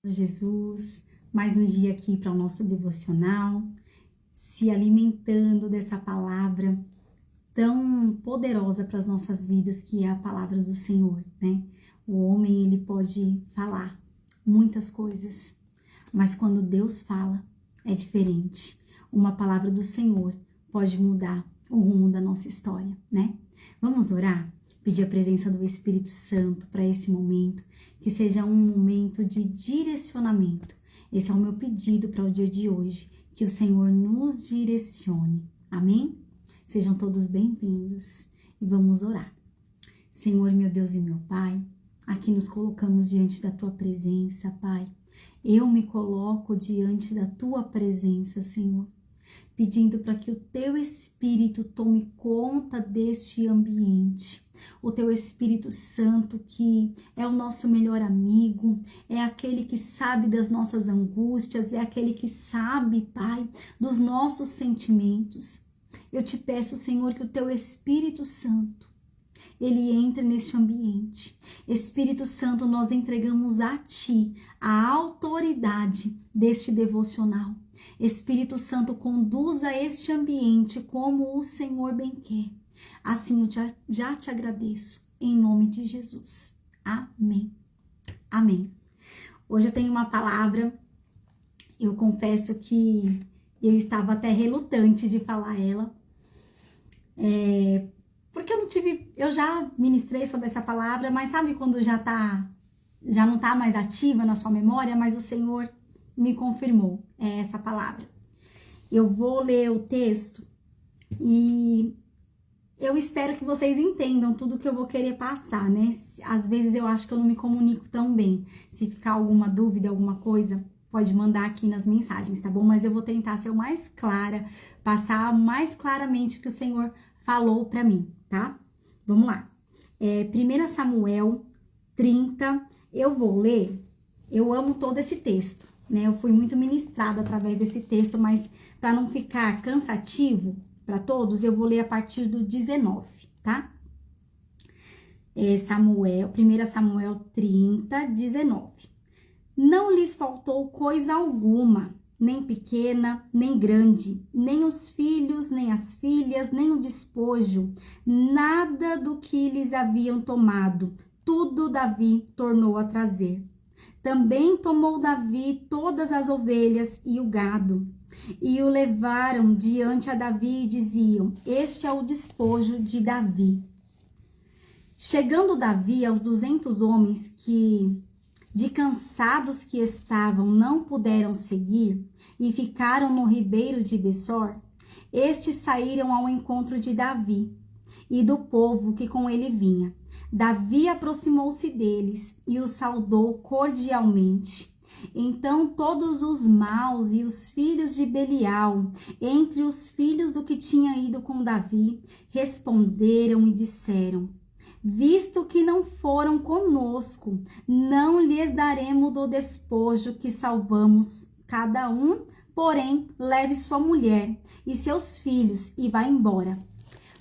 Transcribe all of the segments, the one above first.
Jesus, mais um dia aqui para o nosso devocional, se alimentando dessa palavra tão poderosa para as nossas vidas, que é a palavra do Senhor, né? O homem, ele pode falar muitas coisas, mas quando Deus fala, é diferente. Uma palavra do Senhor pode mudar o rumo da nossa história, né? Vamos orar? Pedir a presença do Espírito Santo para esse momento, que seja um momento de direcionamento. Esse é o meu pedido para o dia de hoje, que o Senhor nos direcione. Amém? Sejam todos bem-vindos e vamos orar. Senhor, meu Deus e meu Pai, aqui nos colocamos diante da Tua presença, Pai. Eu me coloco diante da Tua presença, Senhor, pedindo para que o Teu Espírito tome conta deste ambiente. O Teu Espírito Santo, que é o nosso melhor amigo, é aquele que sabe das nossas angústias, é aquele que sabe, Pai, dos nossos sentimentos. Eu te peço, Senhor, que o Teu Espírito Santo, ele entre neste ambiente. Espírito Santo, nós entregamos a Ti a autoridade deste devocional. Espírito Santo, conduza este ambiente como o Senhor bem quer. Assim eu já te agradeço, em nome de Jesus. Amém. Amém. Hoje eu tenho uma palavra, eu confesso que eu estava até relutante de falar ela, porque eu já ministrei sobre essa palavra, mas sabe quando já não tá mais ativa na sua memória, mas o Senhor me confirmou essa palavra. Eu vou ler o texto e eu espero que vocês entendam tudo que eu vou querer passar, né? Às vezes eu acho que eu não me comunico tão bem. Se ficar alguma dúvida, alguma coisa, pode mandar aqui nas mensagens, tá bom? Mas eu vou tentar ser o mais clara, passar mais claramente o que o Senhor falou para mim, tá? Vamos lá. 1 Samuel 30, eu vou ler. Eu amo todo esse texto, né? Eu fui muito ministrada através desse texto, mas para não ficar cansativo para todos, eu vou ler a partir do 19, tá? 1 Samuel 30, 19. Não lhes faltou coisa alguma, nem pequena, nem grande, nem os filhos, nem as filhas, nem o despojo, nada do que lhes haviam tomado, tudo Davi tornou a trazer. Também tomou Davi todas as ovelhas e o gado, e o levaram diante a Davi e diziam: este é o despojo de Davi. Chegando Davi aos 200 homens que, de cansados que estavam, não puderam seguir e ficaram no ribeiro de Besor, estes saíram ao encontro de Davi e do povo que com ele vinha. Davi aproximou-se deles e os saudou cordialmente. Então todos os maus e os filhos de Belial, entre os filhos do que tinha ido com Davi, responderam e disseram: visto que não foram conosco, não lhes daremos do despojo que salvamos. Cada um, porém, leve sua mulher e seus filhos e vá embora.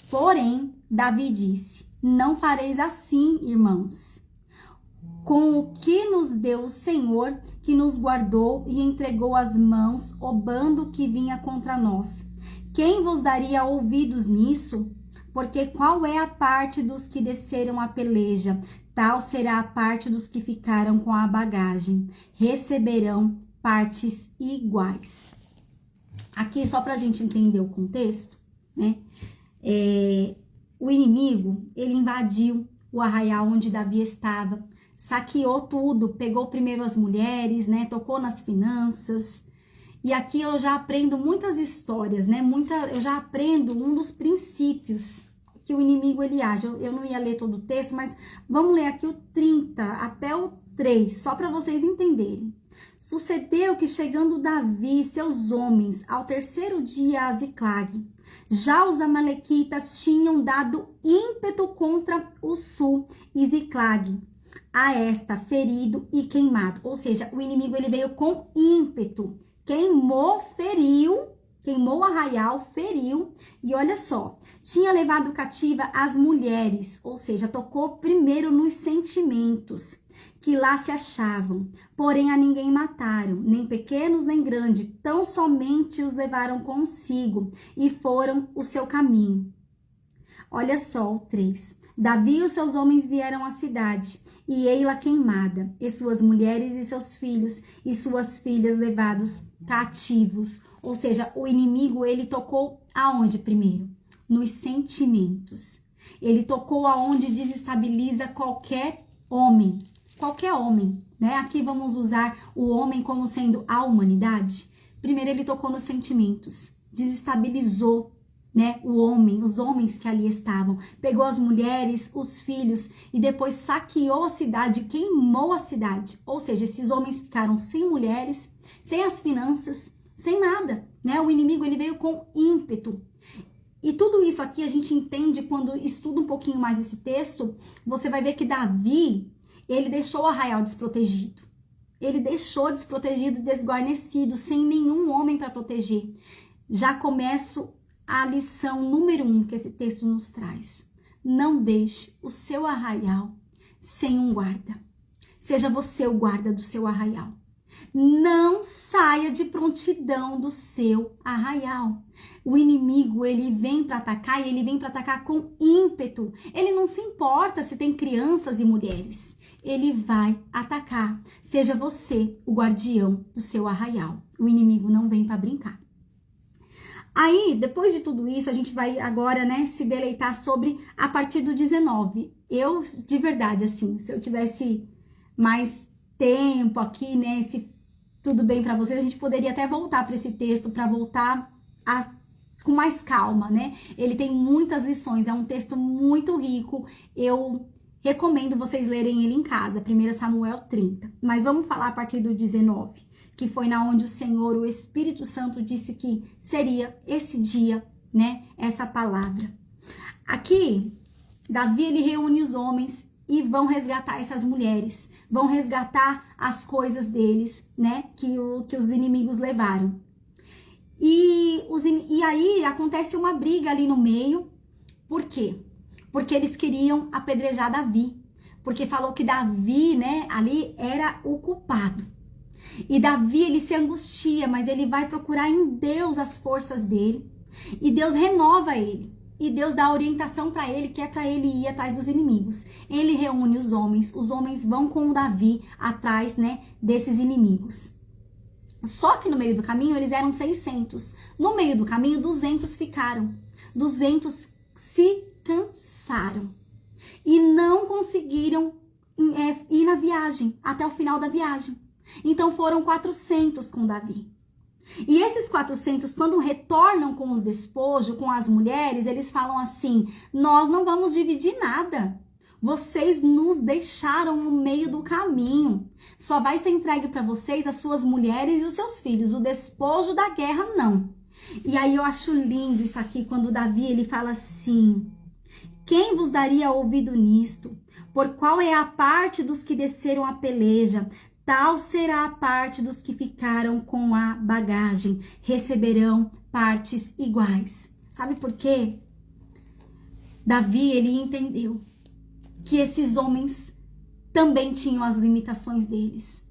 Porém, Davi disse: não fareis assim, irmãos. Com o que nos deu o Senhor, que nos guardou e entregou às mãos o bando que vinha contra nós. Quem vos daria ouvidos nisso? Porque qual é a parte dos que desceram a peleja? Tal será a parte dos que ficaram com a bagagem. Receberão partes iguais. Aqui, só para a gente entender o contexto, né? O inimigo, ele invadiu o arraial onde Davi estava, saqueou tudo, pegou primeiro as mulheres, né? Tocou nas finanças. E aqui eu já aprendo muitas histórias, né? Eu já aprendo um dos princípios que o inimigo ele age. Eu não ia ler todo o texto, mas vamos ler aqui o 30 até o 3, só para vocês entenderem. Sucedeu que chegando Davi e seus homens ao terceiro dia a Ziclag, já os amalequitas tinham dado ímpeto contra o sul e Ziclag, a esta ferido e queimado. Ou seja, o inimigo ele veio com ímpeto, queimou, feriu, queimou o arraial, feriu, e olha só, tinha levado cativa as mulheres, ou seja, tocou primeiro nos sentimentos, que lá se achavam. Porém a ninguém mataram, nem pequenos nem grandes, tão somente os levaram consigo e foram o seu caminho. Olha só o 3. Davi e os seus homens vieram à cidade, e ei-la queimada, e suas mulheres e seus filhos e suas filhas levados cativos. Ou seja, o inimigo, ele tocou aonde primeiro? Nos sentimentos. Ele tocou aonde desestabiliza qualquer homem, né? Aqui vamos usar o homem como sendo a humanidade. Primeiro ele tocou nos sentimentos, desestabilizou, né, o homem, os homens que ali estavam, pegou as mulheres, os filhos e depois saqueou a cidade, queimou a cidade. Ou seja, esses homens ficaram sem mulheres, sem as finanças, sem nada, né? O inimigo, ele veio com ímpeto. E tudo isso aqui a gente entende quando estuda um pouquinho mais esse texto. Você vai ver que Davi, ele deixou o arraial desprotegido. Ele deixou desprotegido, desguarnecido, sem nenhum homem para proteger. Já começo a lição número 1 que esse texto nos traz. Não deixe o seu arraial sem um guarda. Seja você o guarda do seu arraial. Não saia de prontidão do seu arraial. O inimigo, ele vem para atacar e ele vem para atacar com ímpeto. Ele não se importa se tem crianças e mulheres. Ele vai atacar. Seja você o guardião do seu arraial. O inimigo não vem para brincar. Aí, depois de tudo isso, a gente vai agora, né, se deleitar sobre a partir do 19. Eu, de verdade, assim, se eu tivesse mais tempo aqui, né, se tudo bem para vocês, a gente poderia até voltar para esse texto, para voltar com mais calma, né? Ele tem muitas lições, é um texto muito rico, eu recomendo vocês lerem ele em casa, 1 Samuel 30. Mas vamos falar a partir do 19. Que foi na onde o Senhor, o Espírito Santo, disse que seria esse dia, né, essa palavra. Aqui, Davi, ele reúne os homens e vão resgatar essas mulheres, vão resgatar as coisas deles, né, que os inimigos levaram. E aí acontece uma briga ali no meio. Por quê? Porque eles queriam apedrejar Davi, porque falou que Davi, né, ali era o culpado. E Davi, ele se angustia, mas ele vai procurar em Deus as forças dele. E Deus renova ele. E Deus dá orientação para ele, que é para ele ir atrás dos inimigos. Ele reúne os homens vão com o Davi atrás, né, desses inimigos. Só que no meio do caminho eles eram 600. No meio do caminho 200 ficaram. 200 se cansaram. E não conseguiram ir na viagem, até o final da viagem. Então foram 400 com Davi. E esses 400, quando retornam com os despojos, com as mulheres, eles falam assim: nós não vamos dividir nada. Vocês nos deixaram no meio do caminho. Só vai ser entregue para vocês as suas mulheres e os seus filhos. O despojo da guerra, não. E aí eu acho lindo isso aqui, quando Davi, ele fala assim: quem vos daria ouvido nisto? Por qual é a parte dos que desceram a peleja? Tal será a parte dos que ficaram com a bagagem, receberão partes iguais. Sabe por quê? Davi, ele entendeu que esses homens também tinham as limitações deles.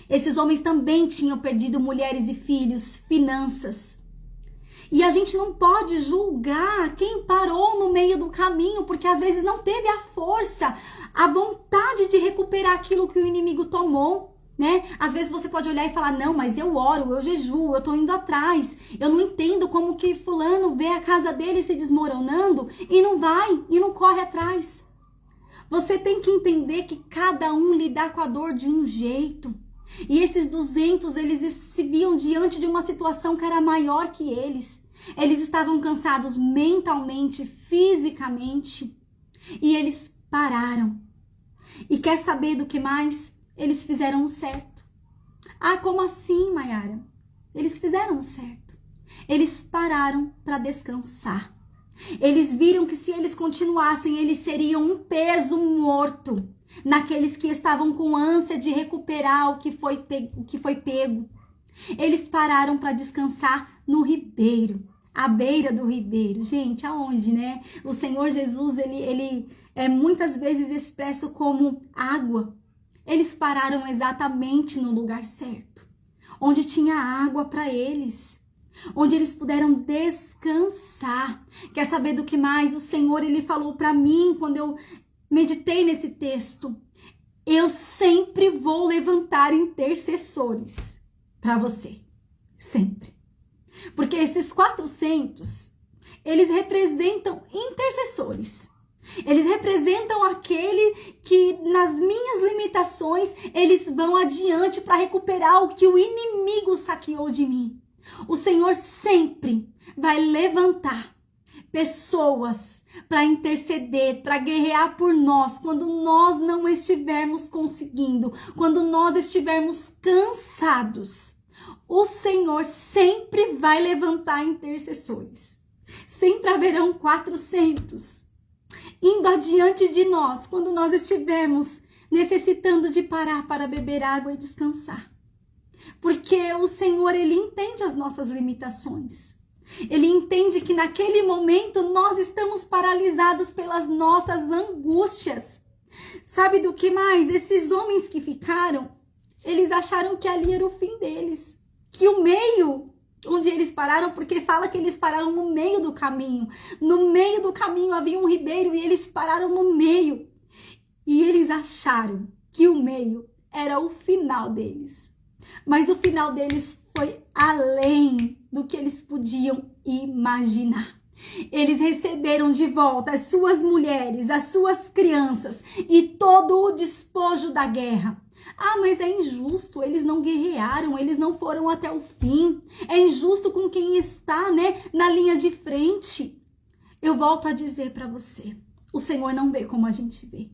Esses homens também tinham perdido mulheres e filhos, finanças. E a gente não pode julgar quem parou no meio do caminho, porque às vezes não teve a força, a vontade de recuperar aquilo que o inimigo tomou, né? Às vezes você pode olhar e falar: não, mas eu oro, eu jejuo, eu tô indo atrás. Eu não entendo como que fulano vê a casa dele se desmoronando e não vai, e não corre atrás. Você tem que entender que cada um lidar com a dor de um jeito. E esses 200, eles se viam diante de uma situação que era maior que eles. Eles estavam cansados mentalmente, fisicamente. E eles pararam. E quer saber do que mais? Eles fizeram o certo. Ah, como assim, Mayara? Eles fizeram o certo. Eles pararam para descansar. Eles viram que se eles continuassem, eles seriam um peso morto naqueles que estavam com ânsia de recuperar o que foi pego. Eles pararam para descansar no ribeiro, à beira do ribeiro. Gente, aonde, né? O Senhor Jesus, ele é muitas vezes expresso como água. Eles pararam exatamente no lugar certo, onde tinha água para eles, onde eles puderam descansar. Quer saber do que mais? O Senhor, ele falou para mim quando eu meditei nesse texto: eu sempre vou levantar intercessores para você, sempre. Porque esses 400, eles representam intercessores. Eles representam aquele que, nas minhas limitações, eles vão adiante para recuperar o que o inimigo saqueou de mim. O Senhor sempre vai levantar pessoas para interceder, para guerrear por nós, quando nós não estivermos conseguindo, quando nós estivermos cansados. O Senhor sempre vai levantar intercessores. Sempre haverão 400 indo adiante de nós, quando nós estivermos necessitando de parar para beber água e descansar. Porque o Senhor, ele entende as nossas limitações. Ele entende que naquele momento nós estamos paralisados pelas nossas angústias. Sabe do que mais? Esses homens que ficaram, eles acharam que ali era o fim deles. Que o meio onde eles pararam, porque fala que eles pararam no meio do caminho. No meio do caminho havia um ribeiro e eles pararam no meio. E eles acharam que o meio era o final deles. Mas o final deles foi além do que eles podiam imaginar. Eles receberam de volta as suas mulheres, as suas crianças e todo o despojo da guerra. Ah, mas é injusto, eles não guerrearam, eles não foram até o fim. É injusto com quem está, na linha de frente. Eu volto a dizer para você, o Senhor não vê como a gente vê.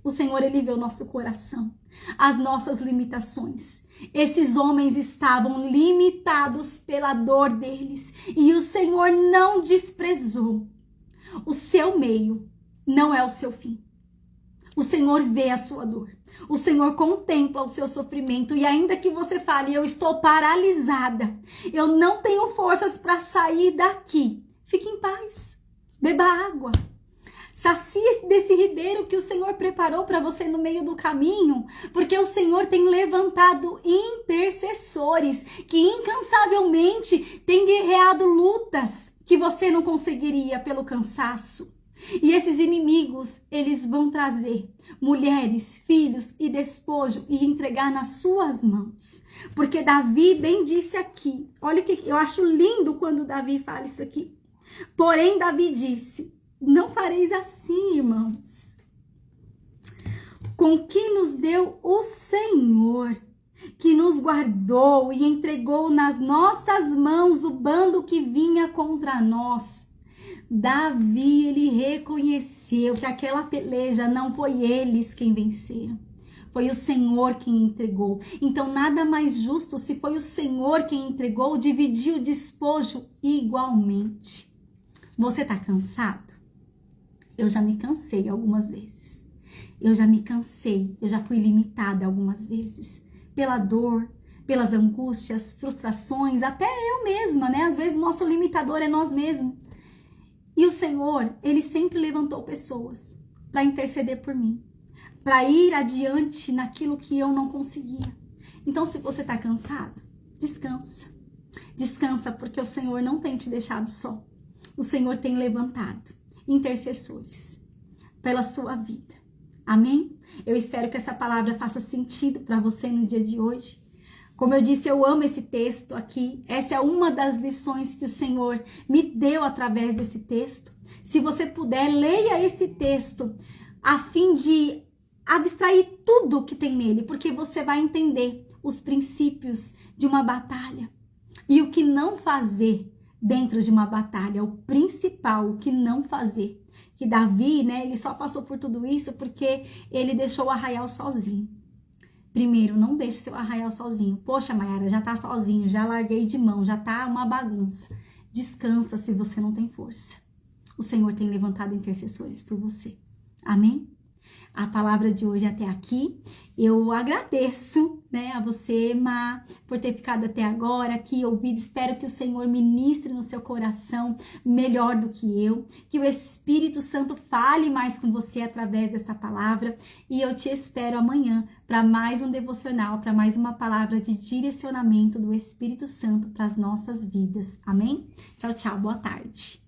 O Senhor, ele vê o nosso coração, as nossas limitações. Esses homens estavam limitados pela dor deles e o Senhor não desprezou. O seu meio não é o seu fim. O Senhor vê a sua dor. O Senhor contempla o seu sofrimento e ainda que você fale, eu estou paralisada, eu não tenho forças para sair daqui, fique em paz, beba água. Sacie desse ribeiro que o Senhor preparou para você no meio do caminho, porque o Senhor tem levantado intercessores que incansavelmente têm guerreado lutas que você não conseguiria pelo cansaço. E esses inimigos, eles vão trazer mulheres, filhos e despojo e entregar nas suas mãos. Porque Davi bem disse aqui, olha o que eu acho lindo quando Davi fala isso aqui. Porém, Davi disse: não fareis assim, irmãos, com que nos deu o Senhor, que nos guardou e entregou nas nossas mãos o bando que vinha contra nós. Davi, ele reconheceu que aquela peleja não foi eles quem venceram, foi o Senhor quem entregou. Então, nada mais justo, se foi o Senhor quem entregou, dividir o despojo igualmente. Você está cansado? Eu já me cansei algumas vezes. Eu já me cansei, eu já fui limitada algumas vezes pela dor, pelas angústias, frustrações, até eu mesma, Às vezes o nosso limitador é nós mesmos. E o Senhor, ele sempre levantou pessoas para interceder por mim, para ir adiante naquilo que eu não conseguia. Então, se você está cansado, descansa. Descansa, porque o Senhor não tem te deixado só. O Senhor tem levantado intercessores pela sua vida. Amém? Eu espero que essa palavra faça sentido para você no dia de hoje. Como eu disse, eu amo esse texto aqui. Essa é uma das lições que o Senhor me deu através desse texto. Se você puder, leia esse texto a fim de abstrair tudo que tem nele, porque você vai entender os princípios de uma batalha e o que não fazer dentro de uma batalha, o principal, o que não fazer. Que Davi, ele só passou por tudo isso porque ele deixou o arraial sozinho. Primeiro, não deixe seu arraial sozinho. Poxa, Mayara, já tá sozinho, já larguei de mão, já tá uma bagunça. Descansa se você não tem força. O Senhor tem levantado intercessores por você. Amém? a palavra de hoje até aqui. Eu agradeço, né, a você, Má, por ter ficado até agora aqui ouvido. Espero que o Senhor ministre no seu coração melhor do que eu, que o Espírito Santo fale mais com você através dessa palavra. E eu te espero amanhã para mais um devocional, para mais uma palavra de direcionamento do Espírito Santo para as nossas vidas. Amém? Tchau, tchau. Boa tarde.